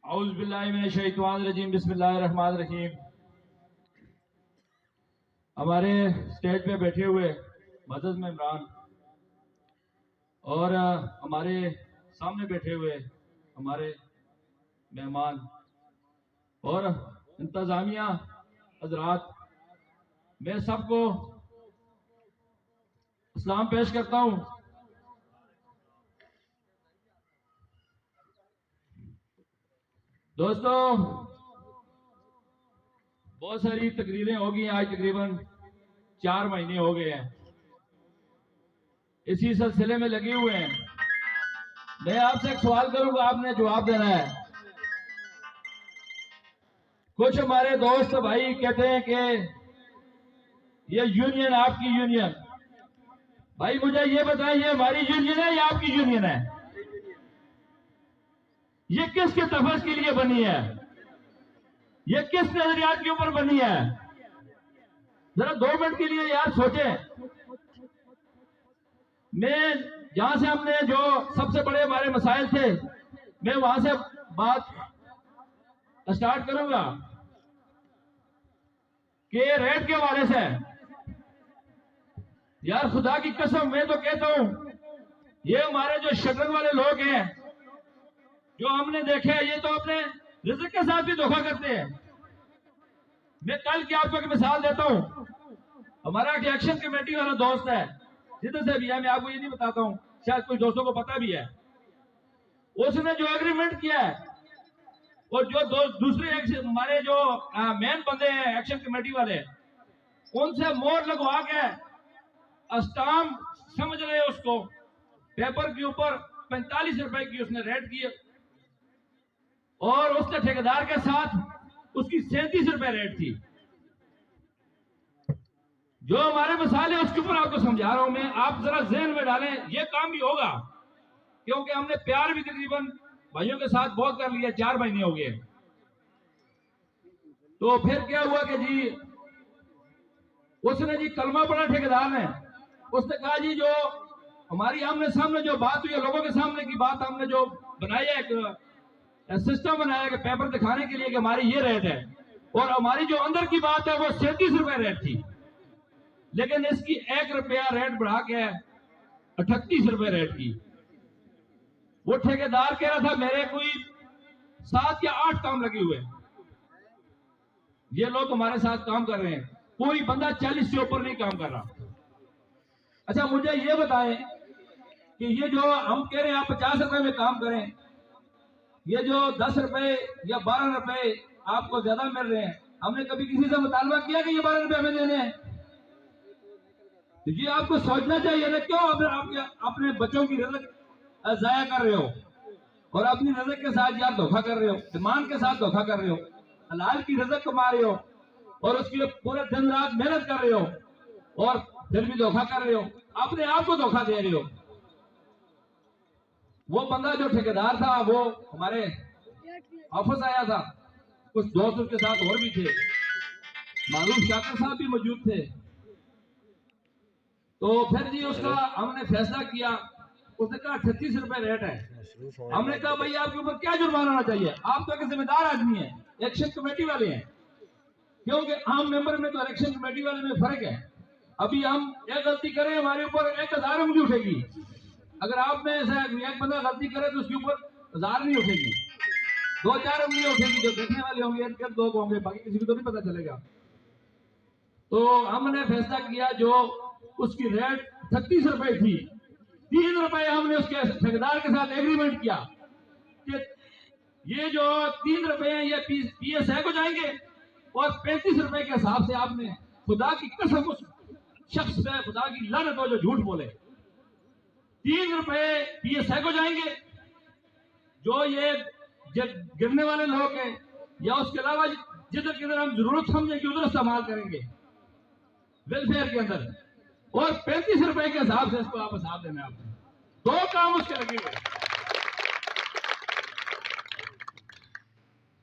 اعوذ باللہ من الشیطان الرجیم بسم اللہ الرحمن الرحیم۔ ہمارے اسٹیج پہ بیٹھے ہوئے معزز مہمان اور ہمارے سامنے بیٹھے ہوئے ہمارے مہمان اور انتظامیہ حضرات، میں سب کو سلام پیش کرتا ہوں۔ دوستو، بہت ساری تقریریں ہو گئی، آج تقریباً 4 مہینے ہو گئے ہیں اسی سلسلے میں لگے ہوئے ہیں۔ میں آپ سے ایک سوال کروں گا، آپ نے جواب دینا ہے۔ کچھ ہمارے دوست بھائی کہتے ہیں کہ یہ یونین آپ کی یونین، بھائی مجھے یہ بتائیں، یہ ہماری یونین ہے یا آپ کی یونین ہے؟ یہ کس کے تفظ کے لیے بنی ہے؟ یہ کس نظریات کے اوپر بنی ہے؟ ذرا 2 منٹ کے لیے یار سوچیں۔ میں جہاں سے ہم نے جو سب سے بڑے ہمارے مسائل تھے، میں وہاں سے بات اسٹارٹ کروں گا کہ ریٹ کے حوالے سے یار خدا کی قسم میں تو کہتا ہوں، یہ ہمارے جو شٹرنگ والے لوگ ہیں جو ہم نے دیکھے، یہ تو اپنے رزق کے ساتھ بھی دھوکہ کرتے ہیں۔ میں کل کی آپ کو ایک مثال دیتا ہوں۔ ہمارا ایک ایکشن کمیٹی والا دوست ہے، جدھر سے بھی ہے، میں آپ کو یہ نہیں بتاتا ہوں، شاید کچھ دوستوں کو پتا بھی ہے۔ اس نے جو اگریمنٹ کیا ہے، اور جو دوسرے ہمارے جو مین بندے ہیں ایکشن کمیٹی والے، ان سے مور لگوا کے اسٹامپ سمجھ رہے اس کو، پیپر کے اوپر 45 روپے کی اس نے ریٹ کی، اور اس کے ٹھیکیدار کے ساتھ اس کی 37 روپے ریٹ تھی۔ جو ہمارے مسائل ہیں اس کے اوپر آپ کو سمجھا رہا ہوں میں، آپ ذرا ذہن میں ڈالیں، یہ کام بھی ہوگا کیونکہ ہم نے پیار بھی تقریباً بھائیوں کے ساتھ بہت کر لیا، 4 مہینے ہو گئے۔ تو پھر کیا ہوا کہ جی اس نے جی کلمہ پڑھا ٹھیکیدار نے، اس نے کہا جی جو ہماری آمنے سامنے جو بات ہوئی ہے، لوگوں کے سامنے کی بات ہم نے جو بنائی ہے، ایک سسٹم بنایا کہ پیپر دکھانے کے لیے کہ ہماری یہ ریٹ ہے، اور ہماری جو اندر کی بات ہے وہ 37 روپے ریٹ تھی، لیکن اس کی 1 روپیہ ریٹ بڑھا کے 38 روپے ریٹ کی۔ وہ ٹھیکیدار کہہ رہا تھا میرے کوئی 7 یا 8 کام لگے ہوئے، یہ لوگ ہمارے ساتھ کام کر رہے ہیں، کوئی بندہ 40 سے اوپر نہیں کام کر رہا۔ اچھا مجھے یہ بتائیں کہ یہ جو ہم کہہ رہے ہیں آپ 50 روپے میں کام کریں، یہ جو 10 روپے یا 12 روپے آپ کو زیادہ مل رہے ہیں، ہم نے کبھی کسی سے مطالبہ کیا کہ یہ 12 روپے ہمیں دینے ہیں؟ یہ آپ کو سوچنا چاہیے نا، کیوں اپنے بچوں کی رزق ضائع کر رہے ہو، اور اپنی رزق کے ساتھ یار دھوکہ کر رہے ہو، ایمان کے ساتھ دھوکہ کر رہے ہو، حلال کی رزق کما رہے ہو اور اس کے لیے پورے دن رات محنت کر رہے ہو، اور پھر بھی دھوکہ کر رہے ہو، اپنے آپ کو دھوکہ دے رہے ہو۔ وہ بندہ جو ٹھیکیدار تھا وہ ہمارے آفس آیا تھا، کچھ دوست اس کے ساتھ اور بھی تھے، معروف شاکر صاحب بھی موجود تھے۔ تو پھر جی اس کا ہم نے فیصلہ کیا، اس نے کہا 38 روپے ریٹ ہے۔ ہم نے کہا بھائی آپ کے اوپر کیا جرمانہ ہونا چاہیے، آپ تو ایک ذمہ دار آدمی ہیں، ایکشن کمیٹی والے ہیں، کیونکہ عام ممبر میں تو الیکشن کمیٹی والے میں فرق ہے۔ ابھی ہم ایک غلطی کریں ہمارے اوپر 1000 انگلی اٹھے گی، اگر آپ میں سے ایک بندہ غلطی کرے تو اس کے اوپر 1000 نہیں اٹھے گی، 2-4 انگلی اٹھے گی، جو دیکھنے والے ہوں گے 2 ہوں گے، باقی کسی کو تو نہیں پتا چلے گا۔ تو ہم نے فیصلہ کیا، جو اس کی ریٹ 36 روپے تھی، 3 روپے ہم نے اس کے ٹھیکیدار کے ساتھ ایگریمنٹ کیا کہ یہ جو 3 روپے ہیں یہ پی ایس اے کو جائیں گے، اور 35 روپے کے حساب سے آپ نے خدا کی قسم اس شخص پہ خدا کی لعنت ہو جو جھوٹ بولے، 3 روپے پی ایس اے کو جائیں گے، جو یہ گرنے والے لوگ ہیں، یا اس کے علاوہ جدھر کدھر ہم ضرورت سمجھیں کہ ادھر استعمال کریں گے ویلفیئر کے اندر، اور 35 روپے کے حساب سے اس کو واپس آپ دینا ہے۔ آپ نے 2 کام اس کے لگے ہوئے۔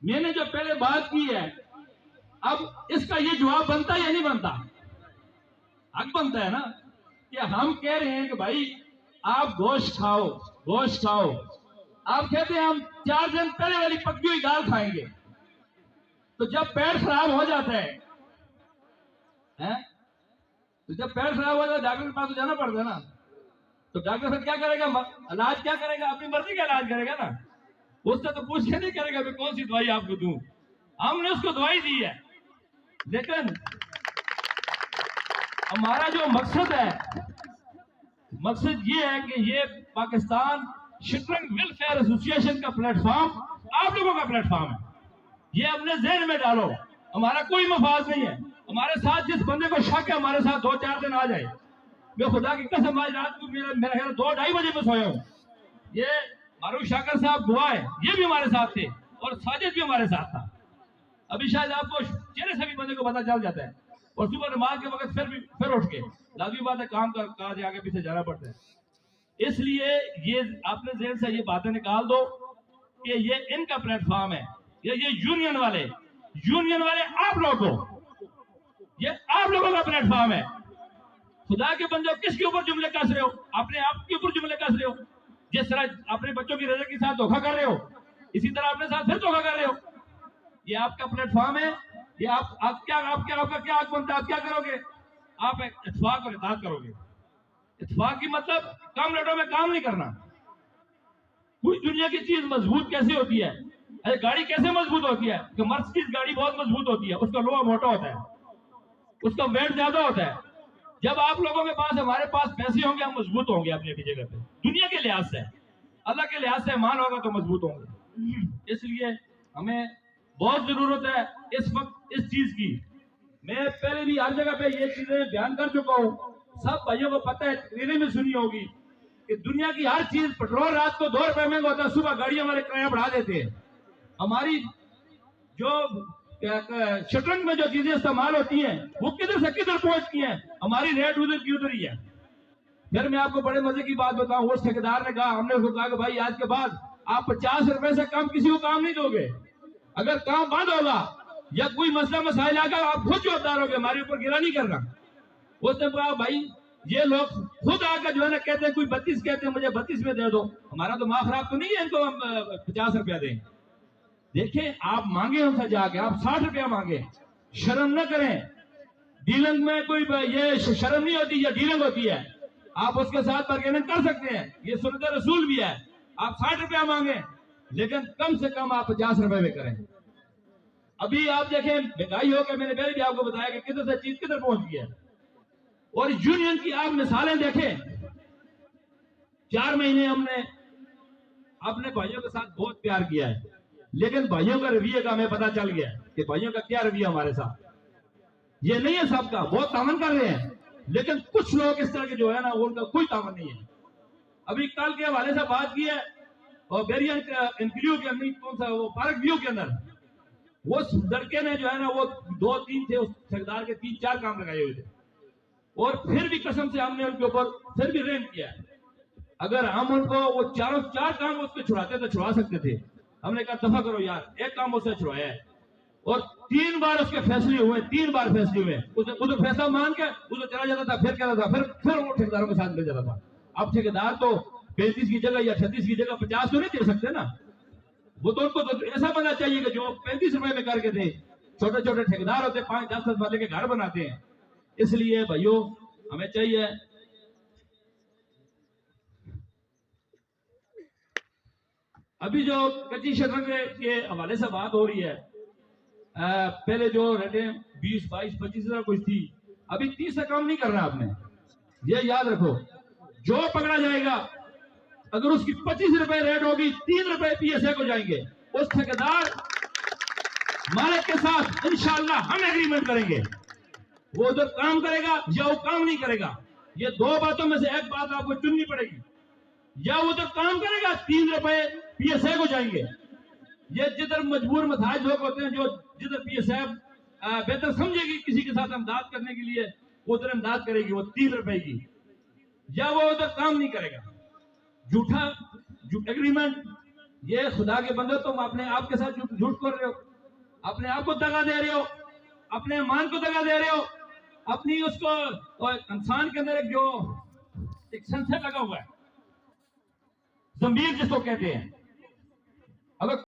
میں نے جو پہلے بات کی ہے، اب اس کا یہ جواب بنتا یا نہیں بنتا؟ حق بنتا ہے نا، کہ ہم کہہ رہے ہیں کہ بھائی آپ گوشت کھاؤ، گوشت کھاؤ، آپ کہتے ہیں ہم 4 दिन पहले वाली पकी हुई दाल खाएंगे। तो जब पेट खराब हो जाता है, तो जब पेट खराब हो जाता है डॉक्टर के पास तो जाना पड़ता है ना। तो डॉक्टर फिर क्या करेगा, इलाज क्या करेगा, अपनी मर्जी का इलाज करेगा ना, उससे तो पूछ के नहीं करेगा कि कौन सी दवाई आपको दूं। हमने उसको दवाई दी है, लेकिन हमारा जो मकसद है, मकसद ये है कि ये पाकिस्तान शटरंज वेलफेयर एसोसिएशन का प्लेटफॉर्म आप लोगों का प्लेटफॉर्म है। ये अपने जहन में डालो, हमारा कोई मफाद नहीं है। हमारे साथ जिस बंदे को शक है हमारे साथ 2-4 दिन आ जाए। मैं खुदा की कसम आज रात को मेरा ख्याल 2-2:30 बजे में सोया हूँ। ये मारूफ शाकर साहब दुआ है, ये भी हमारे साथ थे और साजिद भी हमारे साथ था। अभी शायद आपको चेहरे से भी बंदे को पता चल जाता है। और सुबह नमाज के वक्त फिर उठ के लाजमी बात है, काम का काज आगे पीछे जाना पड़ता है। इसलिए ये अपने जेहन से ये बातें निकाल दो कि ये इनका प्लेटफॉर्म है, ये यूनियन वाले आप लोगों, ये आप लोगों का प्लेटफॉर्म है। खुदा के बंदे किसके ऊपर जुमले कस रहे हो, अपने आप के ऊपर जुमले कस रहे हो। जिस तरह अपने बच्चों की रजा के साथ धोखा कर रहे हो, इसी तरह अपने साथ फिर धोखा कर रहे हो। ये आपका प्लेटफॉर्म है, ये आपका क्या हक बनता है, आप क्या करोगे, आप इत्तेफाक और इत्तेहाद करोगे। इत्तेफाक की मतलब कम रेटों में काम नहीं करना। कोई दुनिया की चीज मजबूत कैसे होती है, अरे गाड़ी कैसे मजबूत होती है कि मर्सिडीज गाड़ी बहुत मजबूत होती है, उसका लोहा मोटा होता है, उसका वेट ज्यादा होता है। जब आप लोगों के पास हमारे पास पैसे होंगे हम मजबूत होंगे अपनी अपनी जगह पे, दुनिया के लिहाज से, अल्लाह के लिहाज से मान होगा तो मजबूत होंगे। इसलिए हमें बहुत जरूरत है इस वक्त इस चीज की। मैं पहले भी हर जगह पे ये चीजें बयान कर चुका हूँ, सब भाइयों को पता है, तकरीरें में सुनी होगी कि दुनिया की हर चीज, पेट्रोल रात को 2 रुपए महंगा होता है, सुबह गाड़ियां हमारे किराया बढ़ा देते हैं। हमारी जो शटरंज में जो चीजें इस्तेमाल होती हैं वो किधर से किधर पहुंचती हैं, हमारी रेट उधर की उधर ही है। फिर मैं आपको बड़े मजे की बात बताऊं, उस ठेकेदार ने कहा, हमने उसको कहा कि भाई आज के बाद आप 50 रुपए से कम किसी को काम नहीं दोगे, अगर काम बंद होगा या कोई मसला मसाइल आएगा आप खुद जवाबदार होगे, हमारे ऊपर गिरा नहीं करना। उसने कहा भाई ये लोग खुद आकर जो है ना कहते हैं, कोई 32 कहते हैं, मुझे 32 में दे दो, हमारा तो माँ खराब तो नहीं है इनको हम 50 रुपया दें। देखें आप मांगे हमसे जाके, आप 60 रुपया मांगे, शर्म न करें। डीलिंग में कोई ये शर्म नहीं होती, ये डीलिंग होती है, आप उसके साथ बार्गेनिंग कर सकते हैं, ये सुन्नत रसूल भी है। आप 60 रुपया मांगे लेकिन कम से कम आप 50 रुपए में करें। अभी आप देखें महंगाई हो गई, मैंने पहले भी आपको बताया कि किधर से चीज किधर पहुंच गई है। और यूनियन की आप मिसालें देखें, 4 महीने हमने अपने भाइयों के साथ बहुत प्यार किया है, लेकिन भाइयों का रवैये का हमें पता चल गया कि भाइयों का क्या रवैया हमारे साथ। ये नहीं है सबका, बहुत तावन कर रहे हैं, लेकिन कुछ लोग इस तरह के जो है ना उनका कोई तावन नहीं है। अभी कल के हवाले से बात की है, और बेरियन इंक्लू के अंदर, कौन सा वो पार्क व्यू के अंदर, वो लड़के ने जो है ना वो 2-3 थे, उस ठेकेदार के 3-4 काम लगाए हुए थे, और फिर भी कसम से हमने उनके ऊपर फिर भी रेन किया है। अगर हम उनको वो 4 काम उसके छुड़ाते तो छुड़ा सकते थे, हमने कहा दफा करो यार, एक काम उससे छुड़ाया है, और 3 बार उसके फैसले हुए, 3 बार फैसले हुए, उसे फैसला मान के उसे चला जाता था, फिर कहता था, फिर वो ठेकेदारों के साथ मिल जाता था। अब ठेकेदार तो 35 की जगह या 36 की जगह 50 तो नहीं दे सकते ना, वो तो उनको तो ऐसा बनना चाहिए कि जो 35 रुपए में करके दे। छोटे छोटे ठेकेदार होते 5-10 वाले के घर बनाते हैं। इसलिए भाइयों हमें चाहिए अभी जो कच्ची शटरंज के हवाले से बात हो रही है, पहले जो रेटें 20, 22, 25 हजार कुछ थी, अभी 30 से कम नहीं करना आपने, ये याद रखो। जो पकड़ा जाएगा अगर उसकी 25 रुपए रेट होगी, 3 रुपए पीएसए को जाएंगे, उस ठेकेदार मालिक के साथ इंशाअल्लाह हम एग्रीमेंट करेंगे, वो उधर काम करेगा या वो काम नहीं करेगा। ये 2 बातों में से एक बात आपको चुननी पड़ेगी, या वो उधर काम करेगा 3 रुपए पीएसए को जाएंगे। ये जिधर मजबूर मथाज लोग होते हैं, जो जिधर पीएसए बेहतर समझेगी किसी के साथ इमदाद करने के लिए, वो उधर इमदाद करेगी, वो 3 रुपए की, या वो उधर काम नहीं करेगा। झूठा एग्रीमेंट, ये खुदा के बंदे तुम अपने आप के साथ झूठ कर रहे हो, अपने आप को दगा दे रहे हो, अपने ईमान को दगा दे रहे हो, अपनी उसको इंसान के अंदर एक सेंसर लगा हुआ है, ज़मीर जिसको कहते हैं, اب